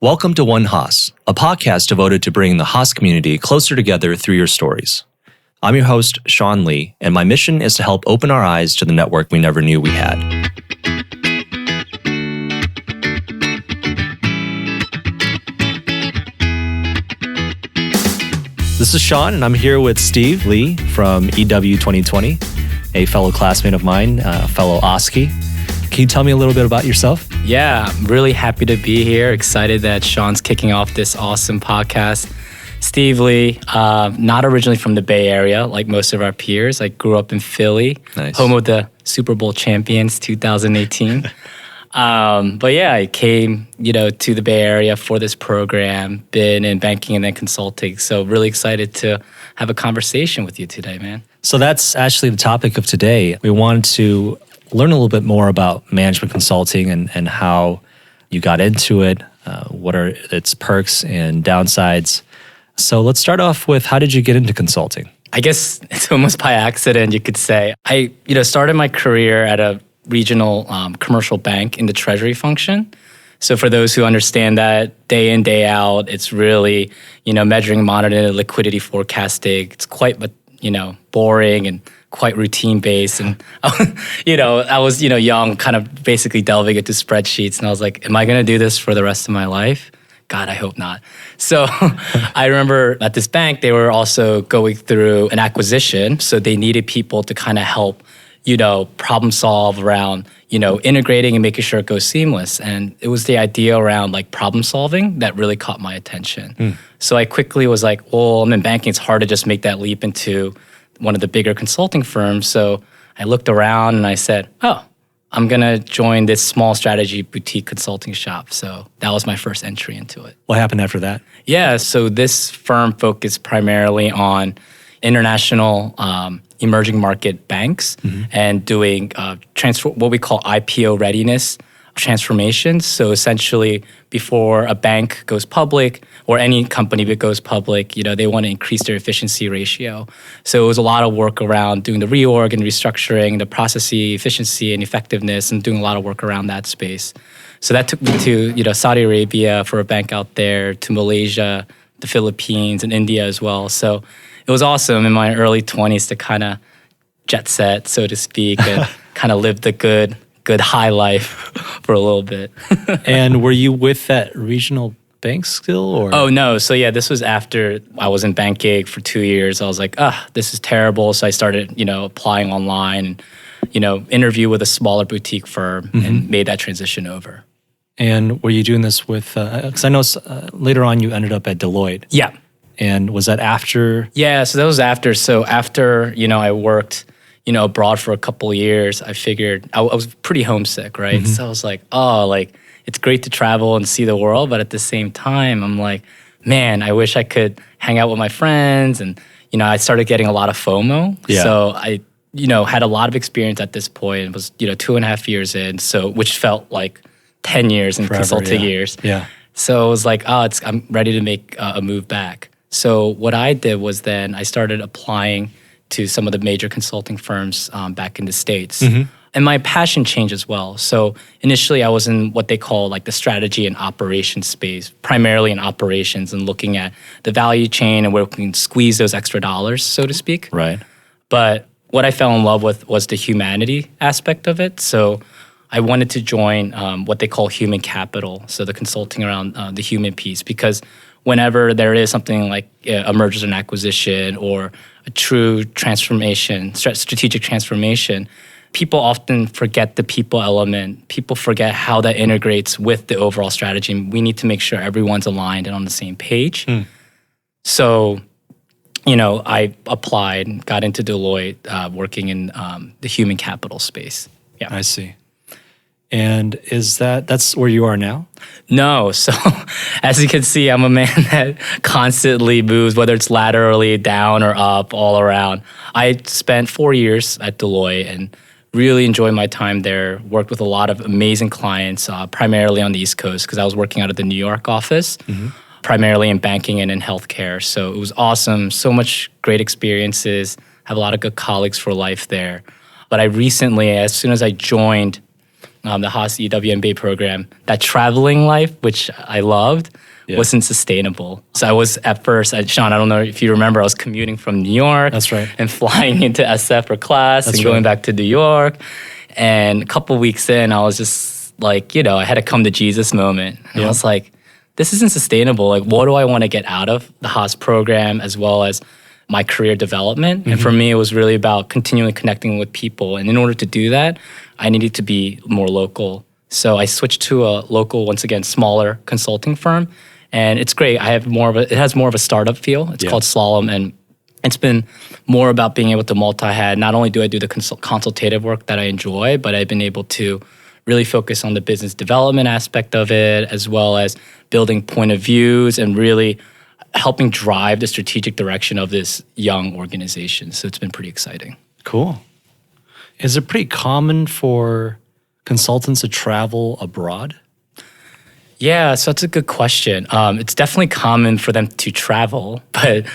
Welcome to OneHaas, a podcast devoted to bringing the Haas community closer together through your stories. I'm your host, Sean Lee, and my mission is to help open our eyes to the network we never knew we had. This is Sean, and I'm here with Steve Lee from EW 2020, a fellow classmate of mine, fellow OSCE. Can you tell me a little bit about yourself? Yeah, I'm really happy to be here. Excited that Sean's kicking off this awesome podcast. Steve Lee, not originally from the Bay Area like most of our peers. I grew up in Philly, Nice. home of the Super Bowl champions 2018. But yeah, I came, to the Bay Area for this program, been in banking and then consulting. So really excited to have a conversation with you today, man. So that's actually the topic of today. We wanted to learn a little bit more about management consulting and how you got into it, what are its perks and downsides. So let's start off with, how did you get into consulting? I guess it's almost by accident, you could say. I, started my career at a regional commercial bank in the treasury function. So for those who understand that, day in, day out, it's really, measuring, monitoring, liquidity forecasting. It's quite, boring and quite routine based. And, I was, young, kind of basically delving into spreadsheets. And I was like, am I going to do this for the rest of my life? God, I hope not. So I remember at this bank, they were also going through an acquisition. So they needed people to kind of help, problem solve around, integrating and making sure it goes seamless. And it was the idea around like problem solving that really caught my attention. So I quickly was like, well, I'm in banking. It's hard to just make that leap into one of the bigger consulting firms. So I looked around and I said, oh, I'm going to join this small strategy boutique consulting shop. So that was my first entry into it. What happened after that? Yeah, so this firm focused primarily on international emerging market banks and doing what we call IPO readiness transformations. So essentially, before a bank goes public or any company that goes public, they want to increase their efficiency ratio. So it was a lot of work around doing the reorg and restructuring, the process efficiency and effectiveness, and doing a lot of work around that space. So that took me to Saudi Arabia for a bank out there, to Malaysia, the Philippines, and India as well. So it was awesome in my early 20s to kind of jet set, so to speak, and kind of live the good high life for a little bit. And were you with that regional bank still? Or? Oh, no. So yeah, this was after I was in banking for 2 years. I was like, this is terrible. So I started, applying online and, interview with a smaller boutique firm and made that transition over. And were you doing this with, because I know later on you ended up at Deloitte. Yeah. And was that after? Yeah, so that was after. So after, I worked, abroad for a couple of years, I figured I was pretty homesick, right? So I was like, it's great to travel and see the world. But at the same time, I'm like, man, I wish I could hang out with my friends. And, I started getting a lot of FOMO. Yeah. So I, had a lot of experience at this point. It was, 2.5 years in, so which felt like 10 years in Forever, consulting yeah. years. Yeah. So it was like, I'm ready to make a move back. So what I did was then I started applying to some of the major consulting firms back in the States. And my passion changed as well. So initially I was in what they call like the strategy and operations space, primarily in operations and looking at the value chain and where we can squeeze those extra dollars, so to speak. Right. But what I fell in love with was the humanity aspect of it. So I wanted to join what they call human capital, so the consulting around the human piece, because whenever there is something like a merger and acquisition or a true transformation, strategic transformation, people often forget the people element. People forget how that integrates with the overall strategy. We need to make sure everyone's aligned and on the same page. So, I applied and got into Deloitte, working in the human capital space. Yeah, I see. And that's where you are now? No. So as you can see, I'm a man that constantly moves, whether it's laterally, down or up, all around. I spent 4 years at Deloitte and really enjoyed my time there. Worked with a lot of amazing clients, primarily on the East Coast, because I was working out of the New York office, primarily in banking and in healthcare. So it was awesome. So much great experiences. Have a lot of good colleagues for life there. But I recently, as soon as I joined the Haas EWMBA program, that traveling life, which I loved, wasn't sustainable. So I was at first, Sean, I don't know if you remember, I was commuting from New York. That's right. And flying into SF for class and going back to New York. And a couple weeks in, I was just like, I had a come to Jesus moment. And I was like, this isn't sustainable. Like, what do I want to get out of the Haas program as well as my career development? And for me, it was really about continually connecting with people. And in order to do that, I needed to be more local. So I switched to a local, once again, smaller consulting firm. And it's great. It has more of a startup feel. It's called Slalom. And it's been more about being able to multi-head. Not only do I do the consultative work that I enjoy, but I've been able to really focus on the business development aspect of it, as well as building point of views and really helping drive the strategic direction of this young organization. So it's been pretty exciting. Cool. Is it pretty common for consultants to travel abroad? Yeah, so that's a good question. It's definitely common for them to travel, but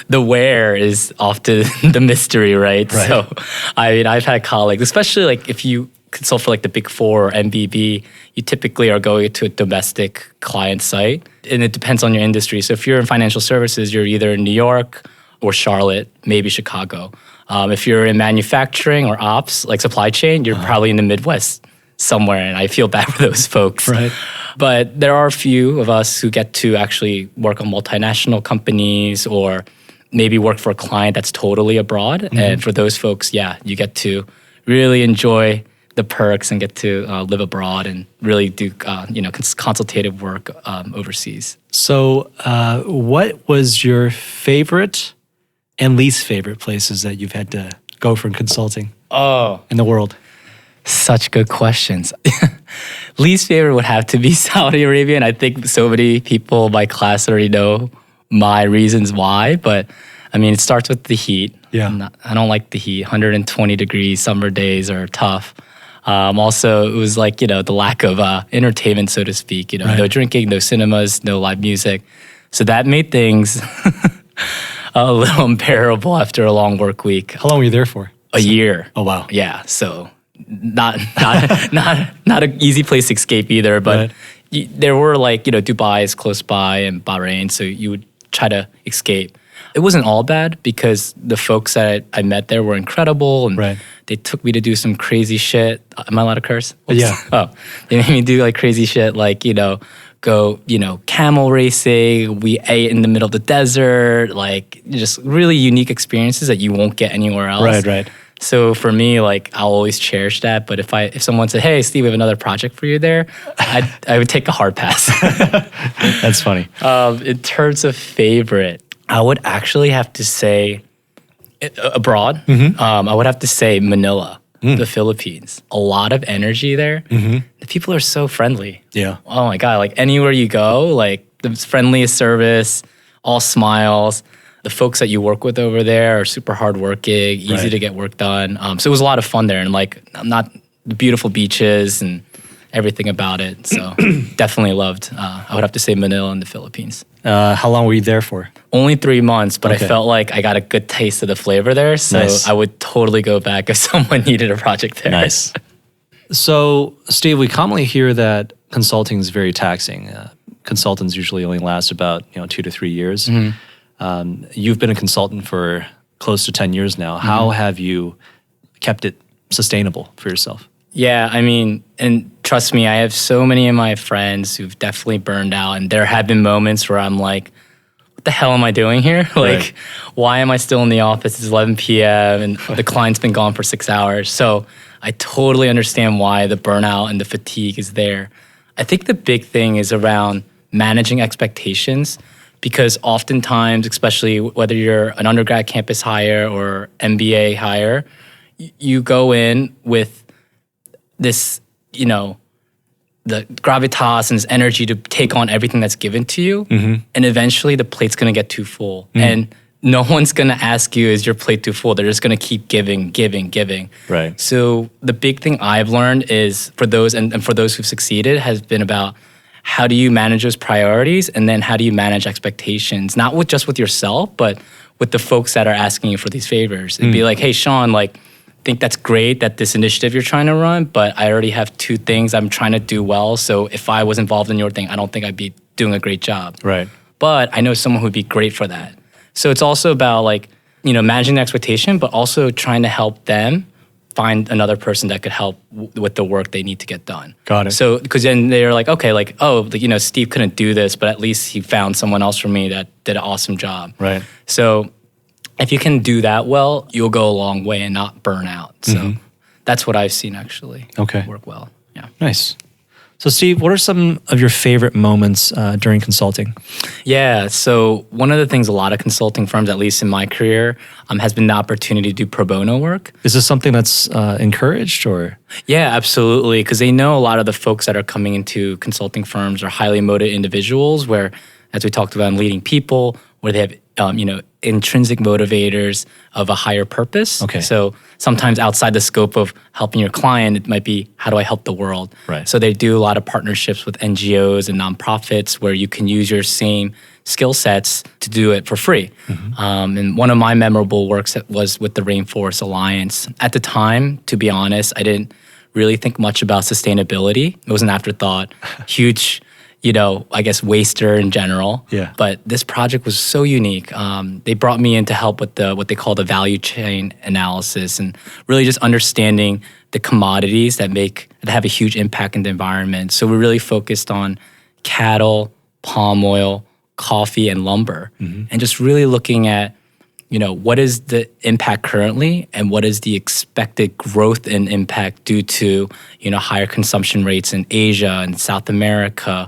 the where is often the mystery, right? So, I've had colleagues, especially like if you consult for like the Big Four or MBB, you typically are going to a domestic client site, and it depends on your industry. So if you're in financial services, you're either in New York or Charlotte, maybe Chicago. If you're in manufacturing or ops, like supply chain, you're probably in the Midwest somewhere, and I feel bad for those folks. Right. But there are a few of us who get to actually work on multinational companies or maybe work for a client that's totally abroad. And for those folks, you get to really enjoy the perks and get to live abroad and really do consultative work overseas. So what was your favorite and least favorite places that you've had to go for consulting in the world? Such good questions. Least favorite would have to be Saudi Arabia, and I think so many people in my class already know my reasons why, but I mean, it starts with the heat. Yeah. I don't like the heat. 120 degrees summer days are tough. Also, it was like, the lack of entertainment, so to speak. No drinking, no cinemas, no live music. So that made things a little unbearable after a long work week. How long were you there for? A year. Oh, wow. Yeah, so not an easy place to escape either. But there were like, Dubai is close by and Bahrain, so you would try to escape. It wasn't all bad because the folks that I met there were incredible, and they took me to do some crazy shit. Am I allowed to curse? Oops. Yeah. Oh, they made me do like crazy shit, like go camel racing. We ate in the middle of the desert, like just really unique experiences that you won't get anywhere else. Right. So for me, like I'll always cherish that. But if someone said, "Hey, Steve, we have another project for you there," I would take a hard pass. That's funny. In terms of favorite, I would actually have to say abroad. I would have to say Manila, the Philippines. A lot of energy there. The people are so friendly. Yeah. Oh my God, like anywhere you go, like the friendliest service, all smiles. The folks that you work with over there are super hardworking, easy to get work done. So it was a lot of fun there, and like not the beautiful beaches and everything about it. So definitely loved. I would have to say Manila in the Philippines. How long were you there for? Only 3 months, but I felt like I got a good taste of the flavor there. So I would totally go back if someone needed a project there. Nice. So, Steve, we commonly hear that consulting is very taxing. Consultants usually only last about 2 to 3 years. You've been a consultant for close to 10 years now. How have you kept it sustainable for yourself? Yeah, I mean, and trust me, I have so many of my friends who've definitely burned out, and there have been moments where I'm like, what the hell am I doing here? Like, why am I still in the office? It's 11 p.m. and the client's been gone for 6 hours. So I totally understand why the burnout and the fatigue is there. I think the big thing is around managing expectations, because oftentimes, especially whether you're an undergrad campus hire or MBA hire, you go in with this, the gravitas and this energy to take on everything that's given to you. And eventually the plate's going to get too full. And no one's going to ask you, is your plate too full? They're just going to keep giving. Right. So the big thing I've learned is for those, and for those who've succeeded, has been about how do you manage those priorities, and then how do you manage expectations, not just with yourself, but with the folks that are asking you for these favors. It'd be like, hey, Sean, like, think that's great that this initiative you're trying to run, but I already have two things I'm trying to do well. So if I was involved in your thing, I don't think I'd be doing a great job. Right. But I know someone who'd be great for that. So it's also about like, managing the expectation, but also trying to help them find another person that could help with the work they need to get done. Got it. So, because then they're like, okay, like, Steve couldn't do this, but at least he found someone else for me that did an awesome job. Right. So if you can do that well, you'll go a long way and not burn out. So that's what I've seen actually work well. Yeah. Nice. So Steve, what are some of your favorite moments during consulting? Yeah, so one of the things a lot of consulting firms, at least in my career, has been the opportunity to do pro bono work. Is this something that's encouraged or? Yeah, absolutely, because they know a lot of the folks that are coming into consulting firms are highly motivated individuals where, as we talked about in leading people, where they have intrinsic motivators of a higher purpose. Okay. So sometimes outside the scope of helping your client, it might be, how do I help the world? Right. So they do a lot of partnerships with NGOs and nonprofits where you can use your same skill sets to do it for free. And one of my memorable works was with the Rainforest Alliance. At the time, to be honest, I didn't really think much about sustainability. It was an afterthought. Huge waster in general. Yeah. But this project was so unique. They brought me in to help with what they call the value chain analysis and really just understanding the commodities that have a huge impact in the environment. So we really focused on cattle, palm oil, coffee, and lumber, and just really looking at what is the impact currently and what is the expected growth and impact due to higher consumption rates in Asia and South America.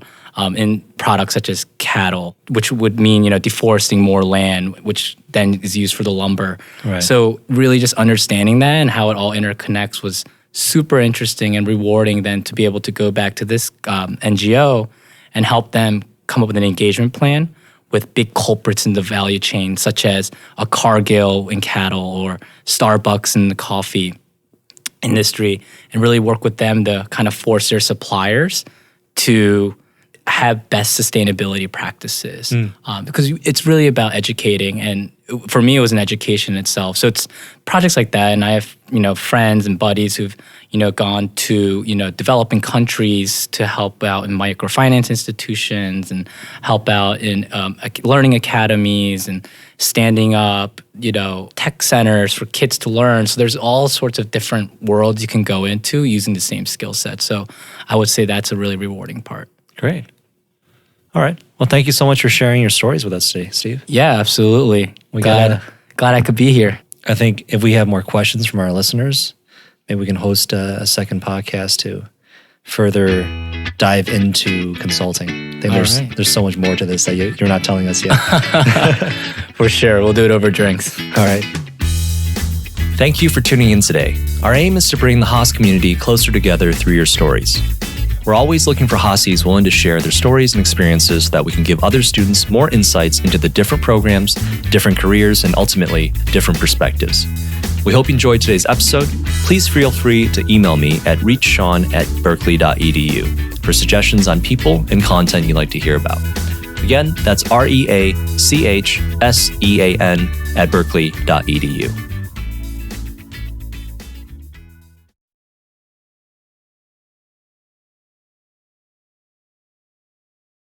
In products such as cattle, which would mean, deforesting more land, which then is used for the lumber. Right. So really just understanding that and how it all interconnects was super interesting and rewarding then to be able to go back to this NGO and help them come up with an engagement plan with big culprits in the value chain, such as a Cargill in cattle or Starbucks in the coffee industry, and really work with them to kind of force their suppliers to have best sustainability practices because it's really about educating. And for me, it was an education itself. So it's projects like that. And I have, friends and buddies who've, gone to, developing countries to help out in microfinance institutions and help out in learning academies and standing up, tech centers for kids to learn. So there's all sorts of different worlds you can go into using the same skill set. So I would say that's a really rewarding part. Great. All right. Well, thank you so much for sharing your stories with us today, Steve. Yeah, absolutely. Glad I could be here. I think if we have more questions from our listeners, maybe we can host a second podcast to further dive into consulting. I think there's so much more to this that you're not telling us yet. For sure. We'll do it over drinks. All right. Thank you for tuning in today. Our aim is to bring the Haas community closer together through your stories. We're always looking for Haasies willing to share their stories and experiences so that we can give other students more insights into the different programs, different careers, and ultimately, different perspectives. We hope you enjoyed today's episode. Please feel free to email me at reachsean@berkeley.edu for suggestions on people and content you'd like to hear about. Again, that's REACHSEAN@berkeley.edu.